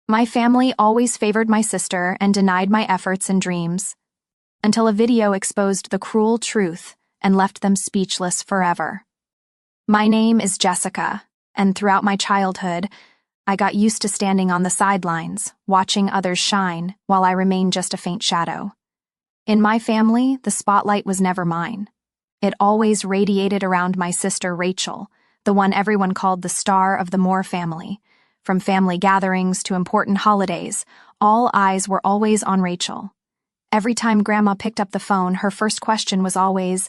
My family always favored my sister and denied my efforts and dreams, until a video exposed the cruel truth and left them speechless forever. My name is Jessica, and throughout my childhood, I got used to standing on the sidelines, watching others shine while I remained just a faint shadow. In my family, the spotlight was never mine. It always radiated around my sister Rachel, the one everyone called the star of the Moore family. From family gatherings to important holidays, all eyes were always on Rachel. Every time Grandma picked up the phone, her first question was always,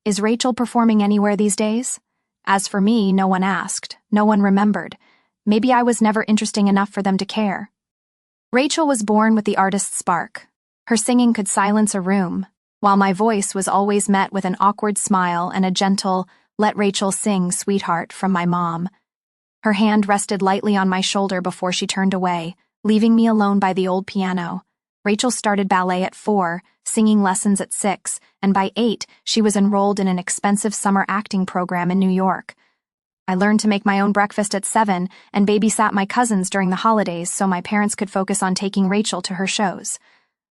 "Is Rachel performing anywhere these days?" As for me, no one asked, no one remembered. Maybe I was never interesting enough for them to care. Rachel was born with the artist's spark. Her singing could silence a room, while my voice was always met with an awkward smile and a gentle, "Let Rachel sing, sweetheart," from my mom. Her hand rested lightly on my shoulder before she turned away, leaving me alone by the old piano. Rachel started ballet at 4, singing lessons at 6, and by 8, she was enrolled in an expensive summer acting program in New York. I learned to make my own breakfast at 7 and babysat my cousins during the holidays so my parents could focus on taking Rachel to her shows.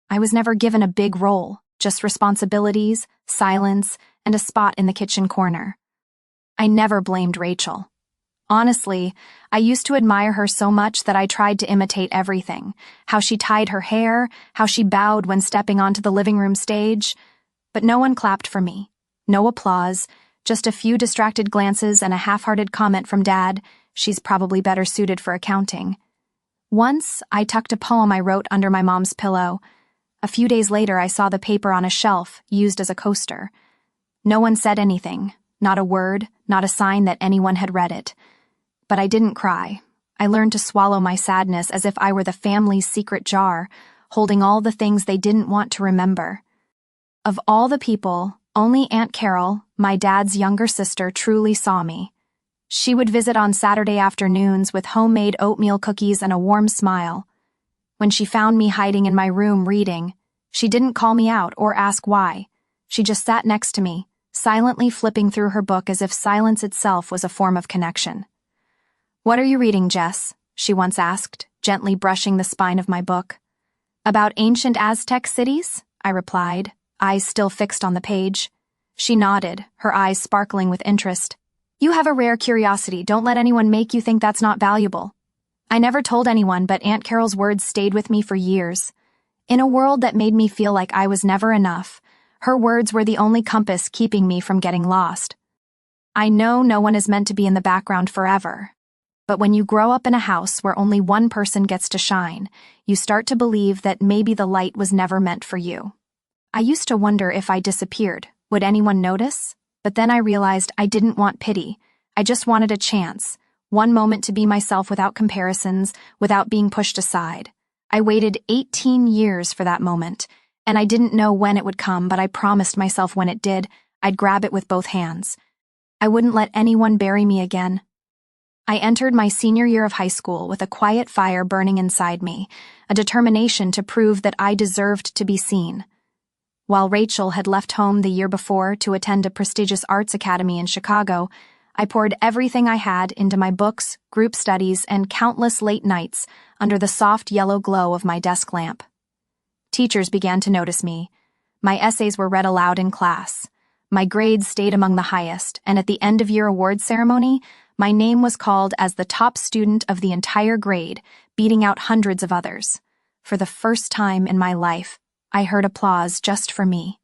I was never given a big role, just responsibilities, silence, and a spot in the kitchen corner. I never blamed Rachel. Honestly, I used to admire her so much that I tried to imitate everything. How she tied her hair, how she bowed when stepping onto the living room stage. But no one clapped for me. No applause, just a few distracted glances and a half-hearted comment from Dad, "She's probably better suited for accounting." Once, I tucked a poem I wrote under my mom's pillow. A few days later, I saw the paper on a shelf, used as a coaster. No one said anything, not a word, not a sign that anyone had read it. But I didn't cry. I learned to swallow my sadness as if I were the family's secret jar, holding all the things they didn't want to remember. Of all the people, only Aunt Carol, my dad's younger sister, truly saw me. She would visit on Saturday afternoons with homemade oatmeal cookies and a warm smile. When she found me hiding in my room reading, she didn't call me out or ask why. She just sat next to me, silently flipping through her book as if silence itself was a form of connection. "What are you reading, Jess?" she once asked, gently brushing the spine of my book. "About ancient Aztec cities?" I replied, eyes still fixed on the page. She nodded, her eyes sparkling with interest. "You have a rare curiosity. Don't let anyone make you think that's not valuable." I never told anyone, but Aunt Carol's words stayed with me for years. In a world that made me feel like I was never enough, her words were the only compass keeping me from getting lost. I know no one is meant to be in the background forever. But when you grow up in a house where only one person gets to shine, you start to believe that maybe the light was never meant for you. I used to wonder if I disappeared, would anyone notice? But then I realized I didn't want pity. I just wanted a chance, one moment to be myself without comparisons, without being pushed aside. I waited 18 years for that moment, and I didn't know when it would come, but I promised myself when it did, I'd grab it with both hands. I wouldn't let anyone bury me again. I entered my senior year of high school with a quiet fire burning inside me, a determination to prove that I deserved to be seen. While Rachel had left home the year before to attend a prestigious arts academy in Chicago, I poured everything I had into my books, group studies, and countless late nights under the soft yellow glow of my desk lamp. Teachers began to notice me. My essays were read aloud in class. My grades stayed among the highest, and at the end-of-year awards ceremony, my name was called as the top student of the entire grade, beating out hundreds of others. For the first time in my life, I heard applause just for me.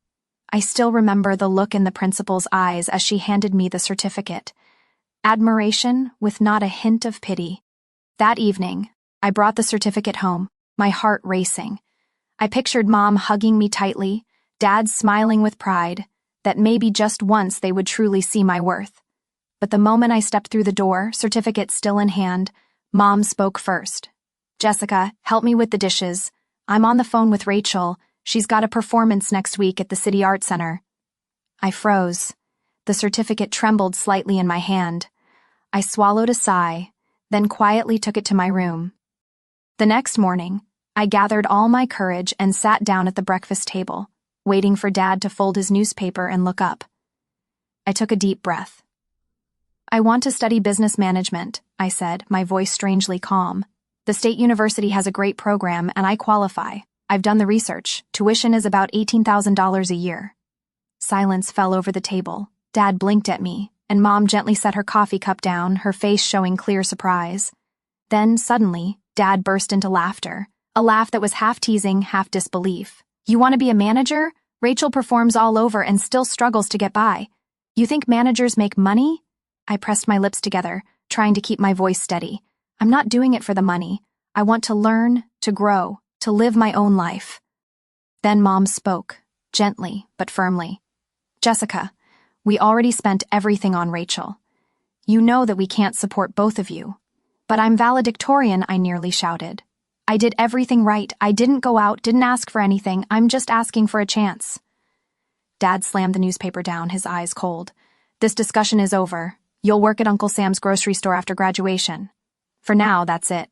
I still remember the look in the principal's eyes as she handed me the certificate. Admiration with not a hint of pity. That evening, I brought the certificate home, my heart racing. I pictured Mom hugging me tightly, Dad smiling with pride, that maybe just once they would truly see my worth. But the moment I stepped through the door, certificate still in hand, Mom spoke first. "Jessica, help me with the dishes. I'm on the phone with Rachel. She's got a performance next week at the City Art Center." I froze. The certificate trembled slightly in my hand. I swallowed a sigh, then quietly took it to my room. The next morning, I gathered all my courage and sat down at the breakfast table, waiting for Dad to fold his newspaper and look up. I took a deep breath. "I want to study business management," I said, my voice strangely calm. The state university has a great program and I qualify. I've done the research. Tuition is about $18,000 a year. Silence fell over the table. Dad blinked at me, and Mom gently set her coffee cup down, her face showing clear surprise. Then, suddenly, Dad burst into laughter, a laugh that was half teasing, half disbelief. You want to be a manager? Rachel performs all over and still struggles to get by. You think managers make money? I pressed my lips together, trying to keep my voice steady. I'm not doing it for the money. I want to learn, to grow, to live my own life. Then Mom spoke, gently but firmly. Jessica, we already spent everything on Rachel. You know that we can't support both of you. But I'm valedictorian, I nearly shouted. I did everything right. I didn't go out, didn't ask for anything. I'm just asking for a chance. Dad slammed the newspaper down, his eyes cold. This discussion is over. You'll work at Uncle Sam's grocery store after graduation. For now, that's it.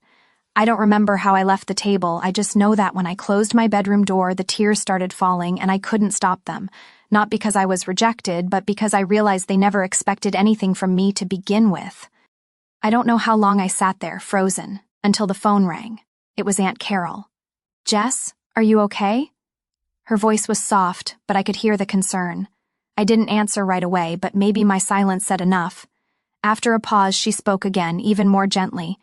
I don't remember how I left the table. I just know that when I closed my bedroom door, the tears started falling and I couldn't stop them. Not because I was rejected, but because I realized they never expected anything from me to begin with. I don't know how long I sat there, frozen, until the phone rang. It was Aunt Carol. Jess, are you okay? Her voice was soft, but I could hear the concern. I didn't answer right away, but maybe my silence said enough. After a pause, she spoke again, even more gently.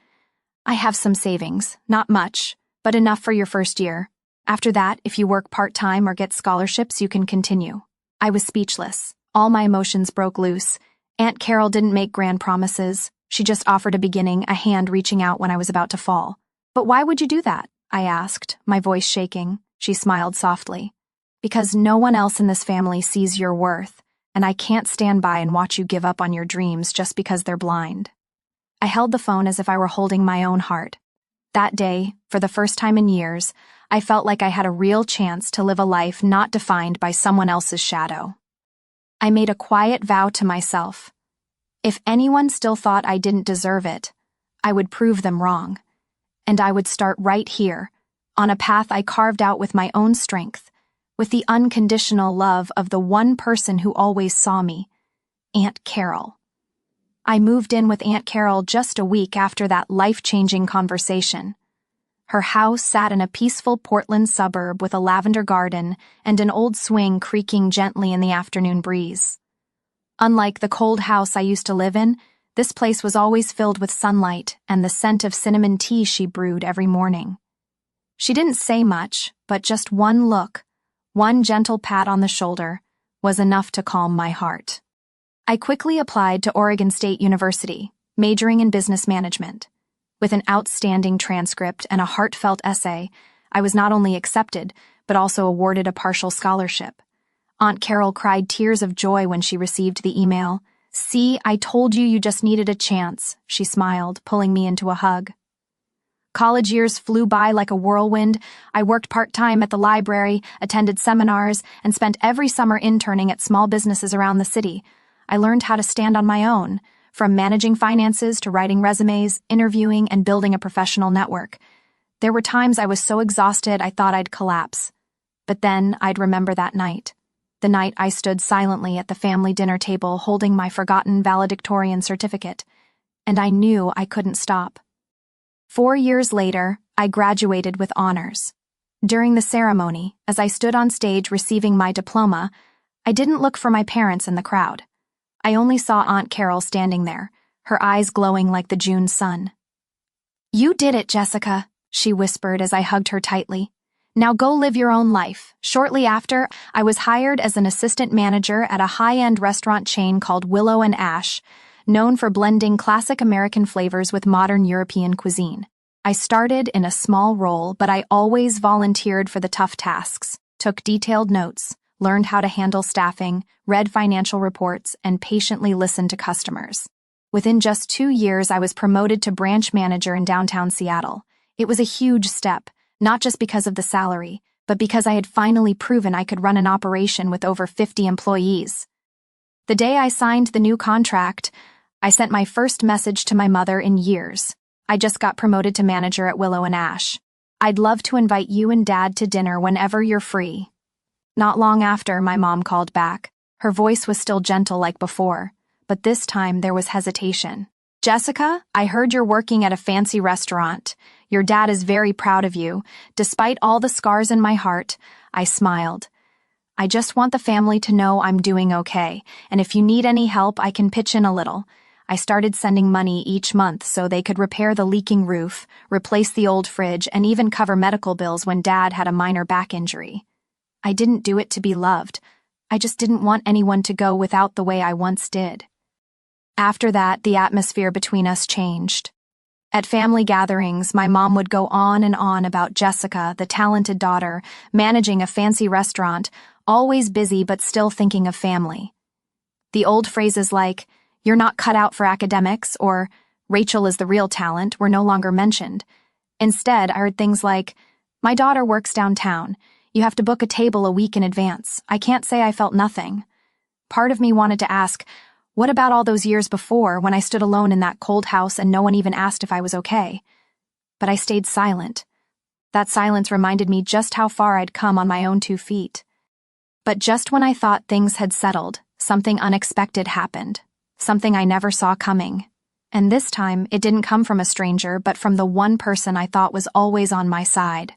I have some savings, not much, but enough for your first year. After that, if you work part-time or get scholarships, you can continue. I was speechless. All my emotions broke loose. Aunt Carol didn't make grand promises. She just offered a beginning, a hand reaching out when I was about to fall. But why would you do that? I asked, my voice shaking. She smiled softly. Because no one else in this family sees your worth, and I can't stand by and watch you give up on your dreams just because they're blind. I held the phone as if I were holding my own heart. That day, for the first time in years, I felt like I had a real chance to live a life not defined by someone else's shadow. I made a quiet vow to myself. If anyone still thought I didn't deserve it, I would prove them wrong. And I would start right here, on a path I carved out with my own strength, with the unconditional love of the one person who always saw me, Aunt Carol. I moved in with Aunt Carol just a week after that life-changing conversation. Her house sat in a peaceful Portland suburb with a lavender garden and an old swing creaking gently in the afternoon breeze. Unlike the cold house I used to live in, this place was always filled with sunlight and the scent of cinnamon tea she brewed every morning. She didn't say much, but just one look, one gentle pat on the shoulder, was enough to calm my heart. I quickly applied to Oregon State University, majoring in business management. With an outstanding transcript and a heartfelt essay, I was not only accepted, but also awarded a partial scholarship. Aunt Carol cried tears of joy when she received the email. "See, I told you you just needed a chance," she smiled, pulling me into a hug. College years flew by like a whirlwind. I worked part-time at the library, attended seminars, and spent every summer interning at small businesses around the city. I learned how to stand on my own, from managing finances to writing resumes, interviewing, and building a professional network. There were times I was so exhausted I thought I'd collapse. But then I'd remember that night. The night I stood silently at the family dinner table holding my forgotten valedictorian certificate. And I knew I couldn't stop. 4 years later, I graduated with honors. During the ceremony, as I stood on stage receiving my diploma, I didn't look for my parents in the crowd. I only saw Aunt Carol standing there, her eyes glowing like the June sun. "You did it, Jessica," she whispered as I hugged her tightly. "Now go live your own life." Shortly after, I was hired as an assistant manager at a high-end restaurant chain called Willow and Ash, known for blending classic American flavors with modern European cuisine. I started in a small role, but I always volunteered for the tough tasks, took detailed notes, learned how to handle staffing, read financial reports, and patiently listened to customers. Within just 2 years, I was promoted to branch manager in downtown Seattle. It was a huge step, not just because of the salary, but because I had finally proven I could run an operation with over 50 employees. The day I signed the new contract, I sent my first message to my mother in years. I just got promoted to manager at Willow and Ash. I'd love to invite you and Dad to dinner whenever you're free. Not long after, my mom called back. Her voice was still gentle like before, but this time there was hesitation. "Jessica, I heard you're working at a fancy restaurant. Your dad is very proud of you. Despite all the scars in my heart, I smiled. I just want the family to know I'm doing okay, and if you need any help, I can pitch in a little. I started sending money each month so they could repair the leaking roof, replace the old fridge, and even cover medical bills when Dad had a minor back injury. I didn't do it to be loved. I just didn't want anyone to go without the way I once did. After that, the atmosphere between us changed. At family gatherings, my mom would go on and on about Jessica, the talented daughter, managing a fancy restaurant, always busy but still thinking of family. The old phrases like, "You're not cut out for academics," or "Rachel is the real talent," were no longer mentioned. Instead, I heard things like, "My daughter works downtown. You have to book a table a week in advance." I can't say I felt nothing. Part of me wanted to ask, what about all those years before when I stood alone in that cold house and no one even asked if I was okay? But I stayed silent. That silence reminded me just how far I'd come on my own 2 feet. But just when I thought things had settled, something unexpected happened. Something I never saw coming. And this time, it didn't come from a stranger, but from the one person I thought was always on my side.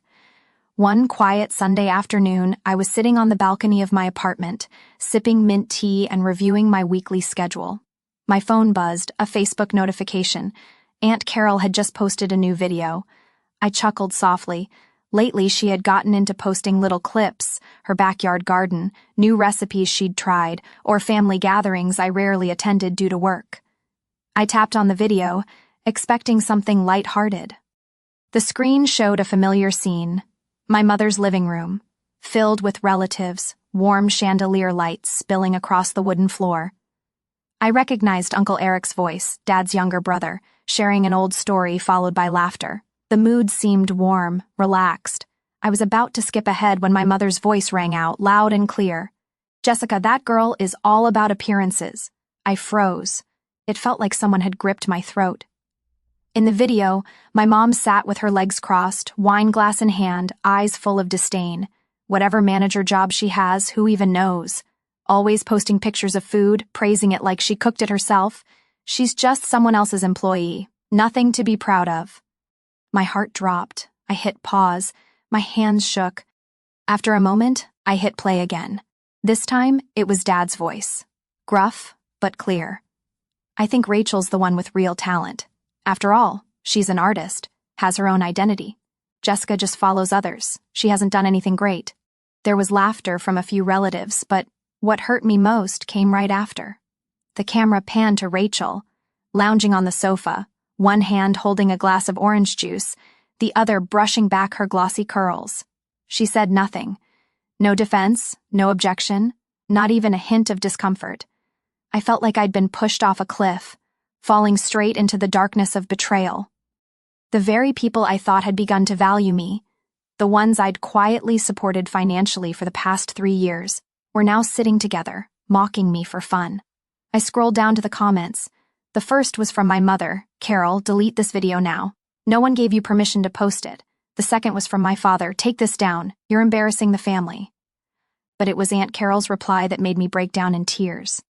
One quiet Sunday afternoon, I was sitting on the balcony of my apartment, sipping mint tea and reviewing my weekly schedule. My phone buzzed, a Facebook notification. Aunt Carol had just posted a new video. I chuckled softly. Lately, she had gotten into posting little clips, her backyard garden, new recipes she'd tried, or family gatherings I rarely attended due to work. I tapped on the video, expecting something light-hearted. The screen showed a familiar scene. My mother's living room, filled with relatives, warm chandelier lights spilling across the wooden floor. I recognized Uncle Eric's voice, Dad's younger brother, sharing an old story followed by laughter. The mood seemed warm, relaxed. I was about to skip ahead when my mother's voice rang out, loud and clear. "Jessica, that girl is all about appearances." I froze. It felt like someone had gripped my throat. In the video, my mom sat with her legs crossed, wine glass in hand, eyes full of disdain. Whatever manager job she has, who even knows? Always posting pictures of food, praising it like she cooked it herself. She's just someone else's employee. Nothing to be proud of. My heart dropped. I hit pause. My hands shook. After a moment, I hit play again. This time, it was Dad's voice. Gruff, but clear. "I think Rachel's the one with real talent. After all, she's an artist, has her own identity. Jessica just follows others. She hasn't done anything great." There was laughter from a few relatives, but what hurt me most came right after. The camera panned to Rachel, lounging on the sofa, one hand holding a glass of orange juice, the other brushing back her glossy curls. She said nothing. No defense, no objection, not even a hint of discomfort. I felt like I'd been pushed off a cliff, falling straight into the darkness of betrayal. The very people I thought had begun to value me, the ones I'd quietly supported financially for the past 3 years, were now sitting together, mocking me for fun. I scrolled down to the comments. The first was from my mother, "Carol, delete this video now. No one gave you permission to post it." The second was from my father, "Take this down. You're embarrassing the family." But it was Aunt Carol's reply that made me break down in tears.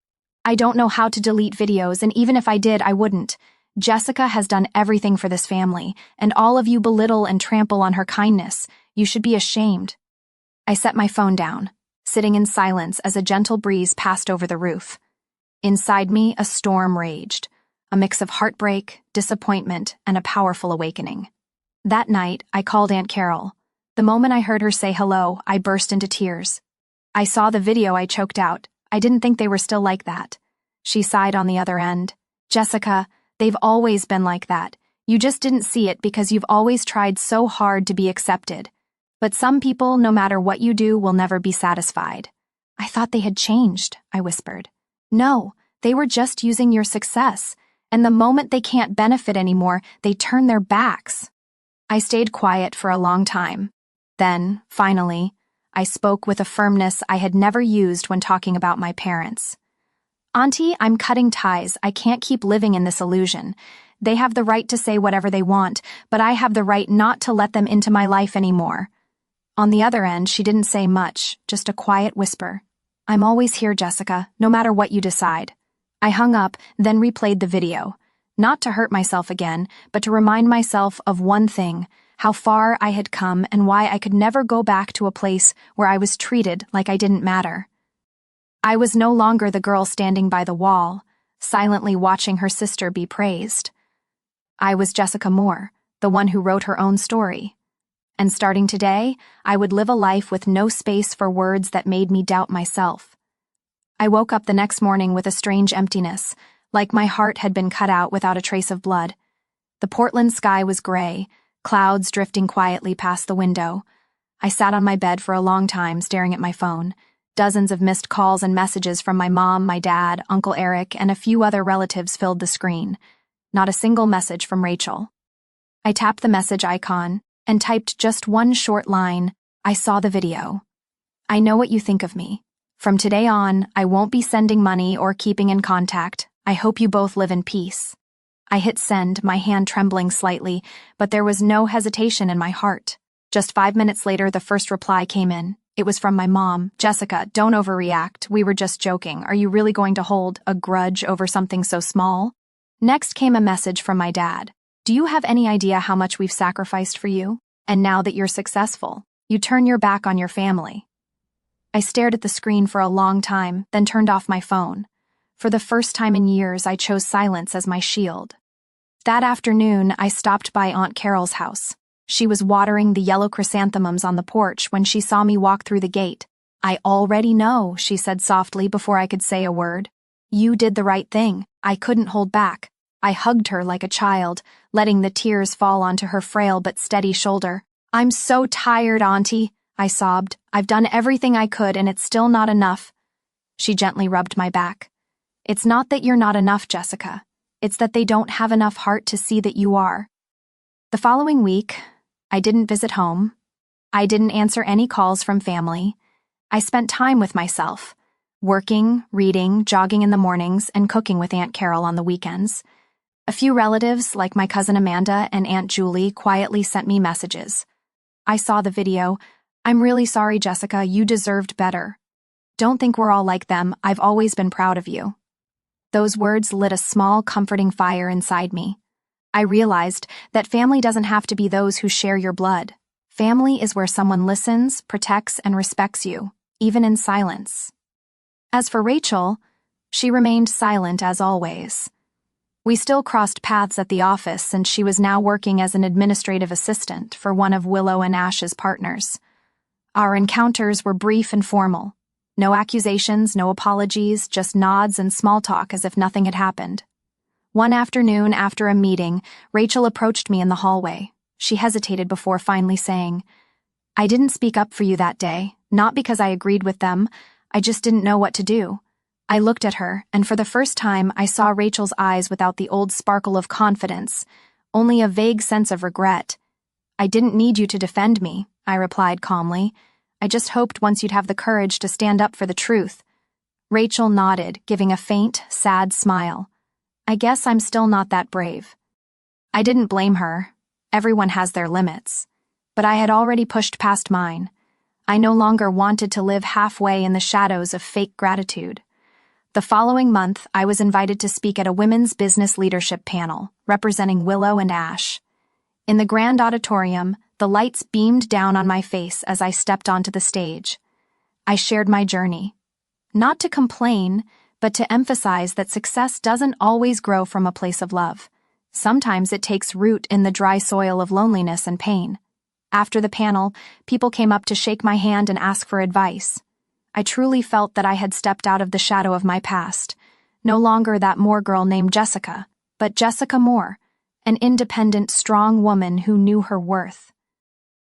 "I don't know how to delete videos, and even if I did, I wouldn't. Jessica has done everything for this family, and all of you belittle and trample on her kindness. You should be ashamed." I set my phone down, sitting in silence as a gentle breeze passed over the roof. Inside me, a storm raged, a mix of heartbreak, disappointment, and a powerful awakening. That night, I called Aunt Carol. The moment I heard her say hello, I burst into tears. I saw the video, I choked out. I didn't think they were still like that. She sighed on the other end. "Jessica, they've always been like that. You just didn't see it because you've always tried so hard to be accepted. But some people, no matter what you do, will never be satisfied." "I thought they had changed," I whispered. "No, they were just using your success, and the moment they can't benefit anymore, they turn their backs." I stayed quiet for a long time. Then, finally, I spoke with a firmness I had never used when talking about my parents. "Auntie, I'm cutting ties. I can't keep living in this illusion. They have the right to say whatever they want, but I have the right not to let them into my life anymore." On the other end, she didn't say much, just a quiet whisper. "I'm always here, Jessica, no matter what you decide." I hung up, then replayed the video. Not to hurt myself again, but to remind myself of one thing: how far I had come and why I could never go back to a place where I was treated like I didn't matter. I was no longer the girl standing by the wall, silently watching her sister be praised. I was Jessica Moore, the one who wrote her own story. And starting today, I would live a life with no space for words that made me doubt myself. I woke up the next morning with a strange emptiness, like my heart had been cut out without a trace of blood. The Portland sky was gray, clouds drifting quietly past the window. I sat on my bed for a long time staring at my phone. Dozens of missed calls and messages from my mom, my dad, Uncle Eric, and a few other relatives filled the screen. Not a single message from Rachel. I tapped the message icon and typed just one short line: "I saw the video. I know what you think of me. From today on, I won't be sending money or keeping in contact. I hope you both live in peace." I hit send, my hand trembling slightly, but there was no hesitation in my heart. Just 5 minutes later, the first reply came in. It was from my mom. "Jessica, don't overreact. We were just joking. Are you really going to hold a grudge over something so small?" Next came a message from my dad. "Do you have any idea how much we've sacrificed for you? And now that you're successful, you turn your back on your family." I stared at the screen for a long time, then turned off my phone. For the first time in years, I chose silence as my shield. That afternoon, I stopped by Aunt Carol's house. She was watering the yellow chrysanthemums on the porch when she saw me walk through the gate. "I already know," she said softly before I could say a word. "You did the right thing." I couldn't hold back. I hugged her like a child, letting the tears fall onto her frail but steady shoulder. "I'm so tired, Auntie," I sobbed. "I've done everything I could and it's still not enough." She gently rubbed my back. "It's not that you're not enough, Jessica. It's that they don't have enough heart to see that you are." The following week, I didn't visit home. I didn't answer any calls from family. I spent time with myself, working, reading, jogging in the mornings, and cooking with Aunt Carol on the weekends. A few relatives, like my cousin Amanda and Aunt Julie, quietly sent me messages. "I saw the video. I'm really sorry, Jessica. You deserved better. Don't think we're all like them. I've always been proud of you." Those words lit a small, comforting fire inside me. I realized that family doesn't have to be those who share your blood. Family is where someone listens, protects, and respects you, even in silence. As for Rachel, she remained silent as always. We still crossed paths at the office, and she was now working as an administrative assistant for one of Willow and Ash's partners. Our encounters were brief and formal. No accusations, no apologies, just nods and small talk as if nothing had happened. One afternoon, after a meeting, Rachel approached me in the hallway. She hesitated before finally saying, "I didn't speak up for you that day, not because I agreed with them. I just didn't know what to do." I looked at her, and for the first time, I saw Rachel's eyes without the old sparkle of confidence, only a vague sense of regret. "I didn't need you to defend me," I replied calmly. "I just hoped once you'd have the courage to stand up for the truth." Rachel nodded, giving a faint, sad smile. "I guess I'm still not that brave." I didn't blame her. Everyone has their limits. But I had already pushed past mine. I no longer wanted to live halfway in the shadows of fake gratitude. The following month, I was invited to speak at a women's business leadership panel, representing Willow and Ash. In the grand auditorium, the lights beamed down on my face as I stepped onto the stage. I shared my journey. Not to complain, but to emphasize that success doesn't always grow from a place of love. Sometimes it takes root in the dry soil of loneliness and pain. After the panel, people came up to shake my hand and ask for advice. I truly felt that I had stepped out of the shadow of my past, no longer that Moore girl named Jessica, but Jessica Moore, an independent, strong woman who knew her worth.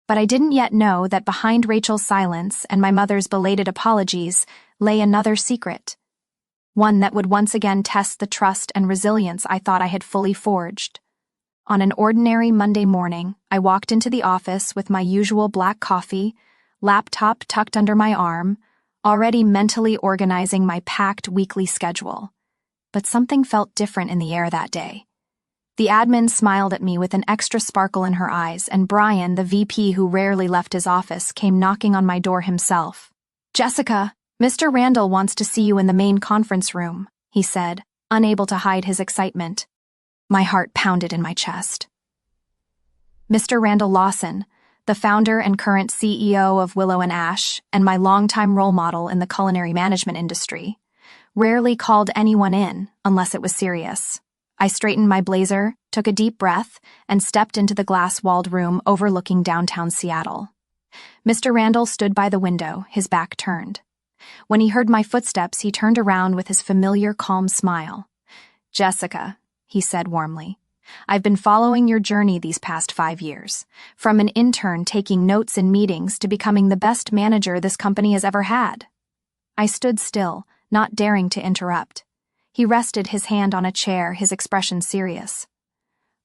But I didn't yet know that behind Rachel's silence and my mother's belated apologies lay another secret. One that would once again test the trust and resilience I thought I had fully forged. On an ordinary Monday morning, I walked into the office with my usual black coffee, laptop tucked under my arm, already mentally organizing my packed weekly schedule. But something felt different in the air that day. The admin smiled at me with an extra sparkle in her eyes, and Brian, the VP who rarely left his office, came knocking on my door himself. "Jessica, Mr. Randall wants to see you in the main conference room," he said, unable to hide his excitement. My heart pounded in my chest. Mr. Randall Lawson, the founder and current CEO of Willow and Ash and my longtime role model in the culinary management industry, rarely called anyone in unless it was serious. I straightened my blazer, took a deep breath, and stepped into the glass-walled room overlooking downtown Seattle. Mr. Randall stood by the window, his back turned. When he heard my footsteps, he turned around with his familiar calm smile. "Jessica," he said warmly, "I've been following your journey these past 5 years, from an intern taking notes in meetings to becoming the best manager this company has ever had." I stood still, not daring to interrupt. He rested his hand on a chair, his expression serious.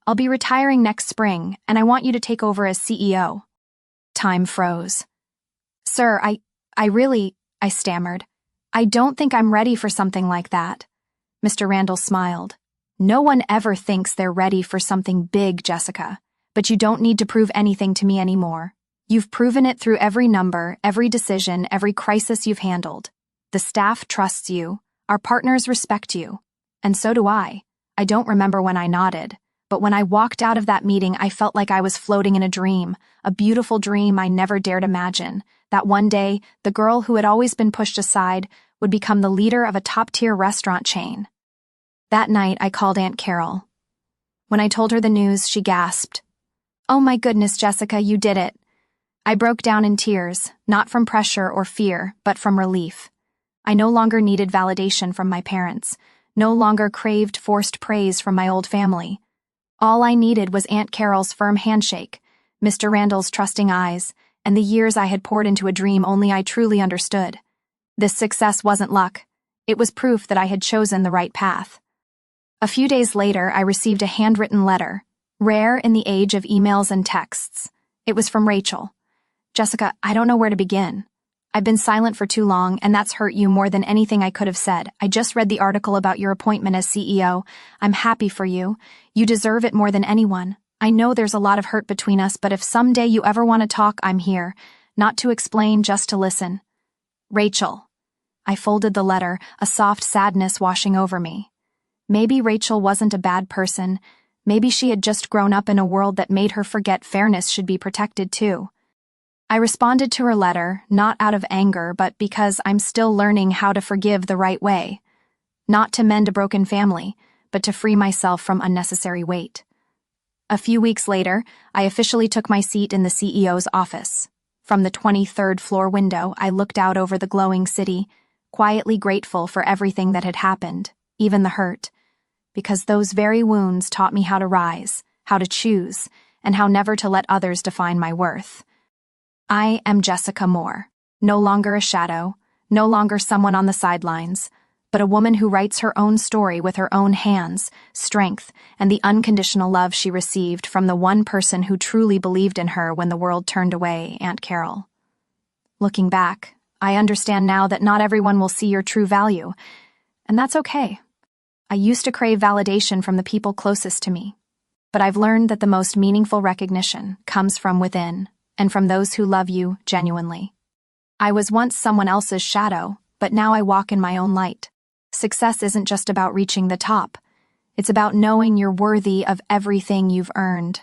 "I'll be retiring next spring, and I want you to take over as CEO." Time froze. "Sir, I stammered. "I don't think I'm ready for something like that." Mr. Randall smiled. "No one ever thinks they're ready for something big, Jessica, but you don't need to prove anything to me anymore. You've proven it through every number, every decision, every crisis you've handled. The staff trusts you, our partners respect you, and so do I." I don't remember when I nodded, but when I walked out of that meeting, I felt like I was floating in a dream, a beautiful dream I never dared imagine, that one day, the girl who had always been pushed aside would become the leader of a top-tier restaurant chain. That night, I called Aunt Carol. When I told her the news, she gasped. "Oh my goodness, Jessica, you did it." I broke down in tears, not from pressure or fear, but from relief. I no longer needed validation from my parents, no longer craved forced praise from my old family. All I needed was Aunt Carol's firm handshake, Mr. Randall's trusting eyes, and the years I had poured into a dream only I truly understood. This success wasn't luck. It was proof that I had chosen the right path. A few days later, I received a handwritten letter, rare in the age of emails and texts. It was from Rachel. "Jessica, I don't know where to begin. I've been silent for too long, and that's hurt you more than anything I could have said. I just read the article about your appointment as CEO. I'm happy for you. You deserve it more than anyone. I know there's a lot of hurt between us, but if someday you ever want to talk, I'm here. Not to explain, just to listen. Rachel." I folded the letter, a soft sadness washing over me. Maybe Rachel wasn't a bad person. Maybe she had just grown up in a world that made her forget fairness should be protected too. I responded to her letter, not out of anger, but because I'm still learning how to forgive the right way. Not to mend a broken family, but to free myself from unnecessary weight. A few weeks later, I officially took my seat in the CEO's office. From the 23rd floor window, I looked out over the glowing city, quietly grateful for everything that had happened, even the hurt, because those very wounds taught me how to rise, how to choose, and how never to let others define my worth. I am Jessica Moore, no longer a shadow, no longer someone on the sidelines, but a woman who writes her own story with her own hands, strength, and the unconditional love she received from the one person who truly believed in her when the world turned away, Aunt Carol. Looking back, I understand now that not everyone will see your true value, and that's okay. I used to crave validation from the people closest to me, but I've learned that the most meaningful recognition comes from within, and from those who love you genuinely. I was once someone else's shadow, but now I walk in my own light. Success isn't just about reaching the top. It's about knowing you're worthy of everything you've earned.